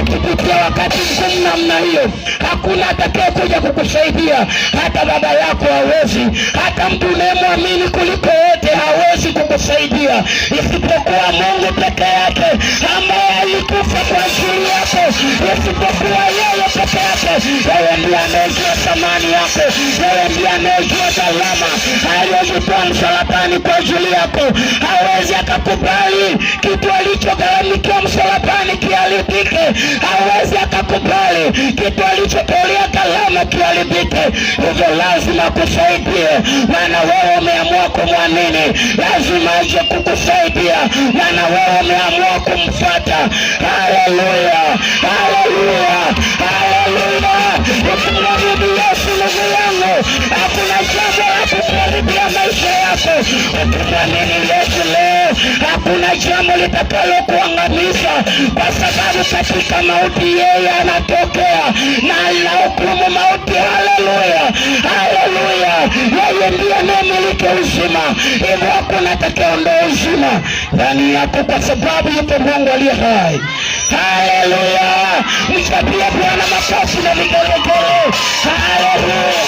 ukipitia wakati mgumu namna hiyo, hakuna atakaye kuja kukusaidia. Hata baba yako hawezi, hata mtu unayemwamini kuliko wote hawezi kukusaidia, isipokuwa Mungu peke yake ambaye alikufa kwa ajili yako. Isipokuwa yeye peke yake. Yeye ndiye anayejua thamani yako. Yeye ndiye anayejua gharama aliyojitoa msalabani kwa ajili yako. Hawezi akakubali kitu alichogharamikia msalabani kiharibike. Hawezi akakubali kitu alichotolea gharama kiharibike. Hivyo lazima kusaidie, maana wewe umeamua kumwamini. Lazima aje kukusaidia, maana wewe umeamua kumfuata. Haleluya, haleluya, haleluya. Ukimwamini Yesu ndugu yangu, hakuna jambo la kukuharibia maisha yako. Ukimwamini Yesu leo, hakuna jambo litakalo kuangamiza, kwa sababu katika mauti yeye anatokea na anahukumu mauti. Haleluya, haleluya. Yeye ndiye anayemiliki uzima, hivyo hakuna atakayeondoa uzima ndani yako, kwa sababu yupo Mungu aliye hai. Haleluya. Mchapie Bwana makofi na vigelegele. Haleluya.